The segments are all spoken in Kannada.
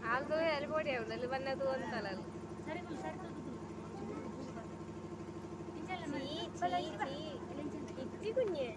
ആൾക്ക് അലപ്പോടിയാവുന്നല്ലോ വന്നെ തോന്നല ഇച്ചി കുഞ്ഞ്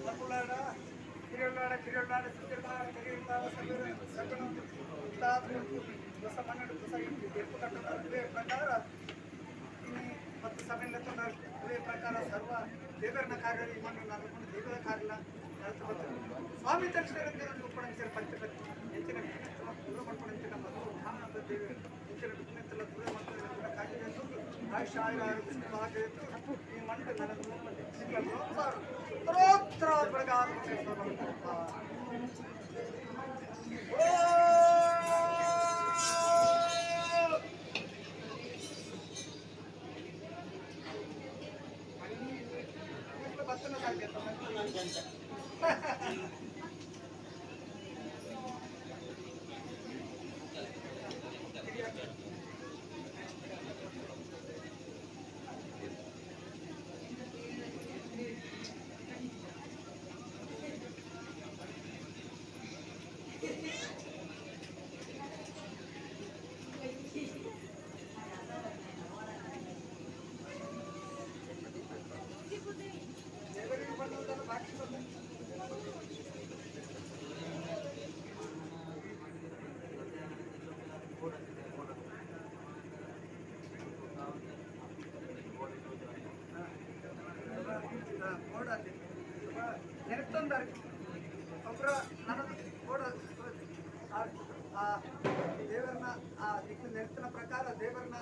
ಮಕ್ಕಳಾಡ ಕಿರಿಯಲ್ಲಾಡ ಕಿರಿಯಲ್ಲಾಡ ಸಿದ್ದಿಲ್ಲಾಡ ಕಿರಿಯಲ್ಲಾಡ ಸಗಣ ಹೊಸ ಮಣ್ಣು ಹೊಸ ಎಪ್ಪು ಕಟ್ಟುತ್ತಾರೆ ಇದೇ ಪ್ರಕಾರ ಇನ್ನು ಮತ್ತು ಸಭೆಯಲ್ಲಿ ಇದೇ ಪ್ರಕಾರ ಸರ್ವ ದೇವರನ್ನ ಕಾರ್ಯ ಈ ಮಣ್ಣು ನಡೆದುಕೊಂಡು ದೇವರ ಕಾರ್ಯ ನಡೆದು ಬರ್ತಾರೆ ಸ್ವಾಮಿ ತಕ್ಷಣಕ್ಕೆ ನಮಗೆ ಒಪ್ಪಣಿಸಿದ ಪಂಚಪತಿ ಹೆಚ್ಚಿನ ದೂರ ಮಾಡ್ಕೊಂಡು ಮತ್ತು ಮಹಾನಂದ ದೇವಿ ಹೆಚ್ಚಿನ ಬಿಟ್ಟಿನೆಲ್ಲ ದೂರ ಮಾಡ್ಕೊಂಡು ಕಾರ್ಯ ಆಯುಷ ಆಯುರ್ವೇದ ಈ ಮಣ್ಣು ನನಗೆ ಉತ್ತರೋತ್ತರ ಪ್ರಕಾರ ಭತ್ತನ ಸಾಧ್ಯ ನೆನಪೊಂದಾರೆ ಒಬ್ಬರ ನನ್ನದು ಕೂಡ ಆ ದೇವರನ್ನ ಆ ದಿಕ್ಕು ನೆನಪಿನ ಪ್ರಕಾರ ದೇವರನ್ನ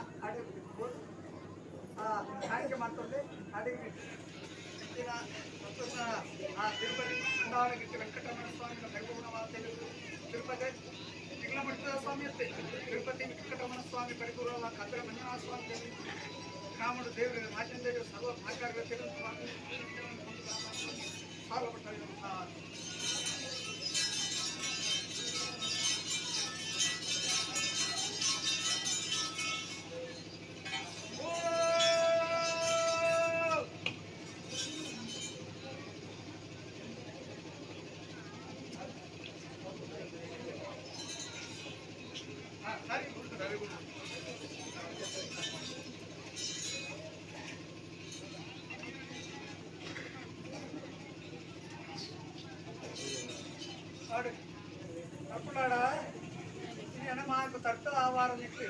ಆಯ್ಕೆ ಮಾಡ್ಕೊಂಡೆ ಅಡಿಗೆ ಹೆಚ್ಚಿನ ಮತ್ತೊಂದು ಆ ತಿರುಪತಿ ಬೃಂದಾವನಗಿರಿ ವೆಂಕಟರಮಣ ಸ್ವಾಮಿನ ಪರಿಪೂರ್ಣವಾದ ತಿರುಪತಿ ತಿಂಗಳಮಠದ ಸ್ವಾಮಿ ಇರುತ್ತೆ ತಿರುಪತಿ ವೆಂಕಟರಮಣ ಸ್ವಾಮಿ ಪರಿಪೂರ್ಣವಾದ ಕದ್ದರ ಮಂಜುನಾಥ ಸ್ವಾಮಿ ದೇವಿ ಕಾಮಡು ದೇವರು ಮಾಚಂದೇವಿ ಸರ್ವ ಭಾಗ್ಯಗಳು ಸ್ವಾಮಿ తప్పులాడా ఇది మాకు తట్టు ఆవారం ఇచ్చి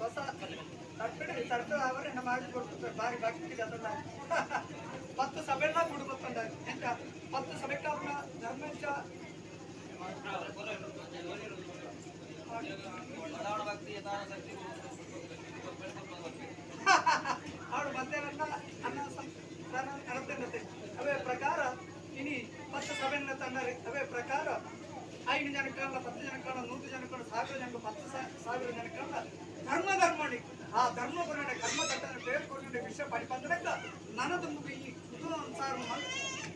ಹೊಸ ತಟ್ಟಡಿ ತಟ್ಟು ಆವರೆ ನಮ್ಮ ಆಗಿ ಕೊಡ್ತಾರೆ ಬಾರಿ ಭಕ್ತಿ ಅದಲ್ಲ 10 ಸಭೆಲ್ಲ ಕೊಡ್ಬೇಕಂತಾರೆ ಎಂತ 10 ಸಭೆಕ್ಕ ಧರ್ಮಂಚ ಅವಳು ಮಧ್ಯಾಹ್ನ ಅನ್ನ ಅರ್ಧತೆ ಅವೇ ಪ್ರಕಾರ ಇನಿ 10 ಸಭೆಯನ್ನ ತಂದರೆ ಅವೇ ಪ್ರಕಾರ 5 ಜನಕ್ಕಲ್ಲ 10 ಜನಕ್ಕಲ್ಲ 100 ಜನಕ್ಕಲ್ಲ 1000 ಜನಕ್ಕೆ 10,000 ಜನಕ್ಕಲ್ಲ ಧರ್ಮನಿ ಆ ಧರ್ಮಪುರಾಣ ಕರ್ಮ ಕಟ್ಟನ పేర్కొన్న విషయ పరిపందనక ననదు ముగి కుదు అనుసారం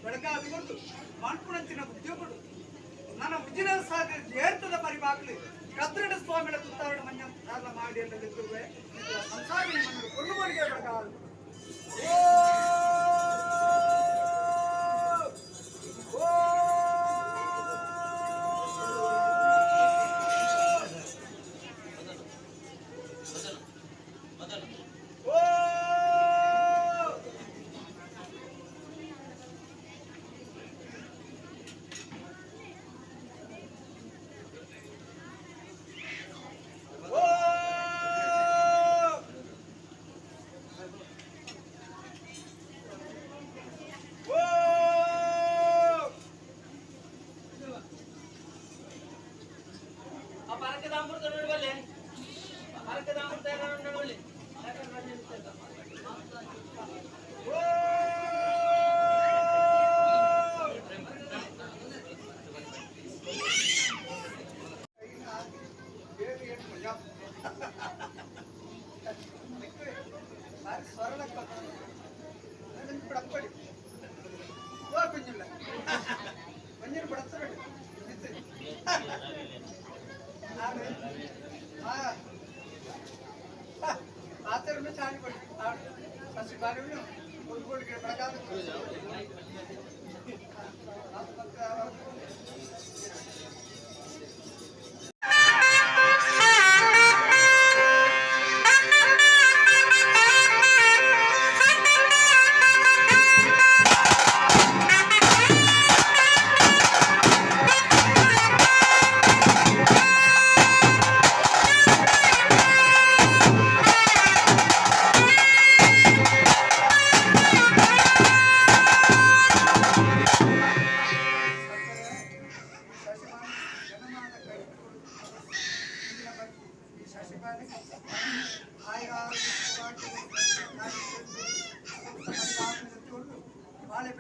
ಬೆಳಗಾವಿಗೊಂಡು ಮಾಡ್ಕೊಂಡಂತಿನ ಉದ್ಯೋಗಗಳು ನನ್ನ ಉಜ್ಜಿನ ಸಾಗ ಏರ್ತದ ಪರಿಭಾಗಲಿ ಕದ್ರಡ ಸ್ವಾಮಿಗಳ ತುತ್ತಾರಣ ಮನ್ಯ ಸಾಲ ಮಾಡಿ ಅಂತ ಗೆದ್ದುವೆ ಸಂಸಾರ ಮಣ್ಣು ಕೊಳ್ಳುಮಡಿಗೆ ಬೆಳಗಾವಿ ಆಚರಣೆ ಚಾಲಿ ಪಡಿ ಸಸಿ ಬಾರಿ ಉಳ್ಕೊಳ್ಗೆ ಪ್ರಕಾರ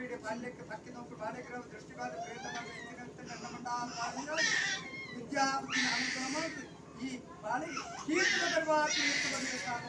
ಬೇಡಿ ಬಾಲ್ಯಕ್ಕೆ ತಕ್ಕಿನೊಬ್ಬರು ಬಾಲ್ಯಗ್ರಹ ದೃಷ್ಟಿವಾದ ಪ್ರೇತವಾದ ಹೆಚ್ಚಿನಂತೆ ನನ್ನ ಮಂಡ ವಿದ್ಯಾಬುದ್ಧಿನ ಅನುಗ್ರಹ ಮಾಡಿ ಈ ಬಾಳಿಗೆ ಕೀರ್ತನ ಬರುವ ತೀರ್ಥ ಬಂದಿರುತ್ತಾಗ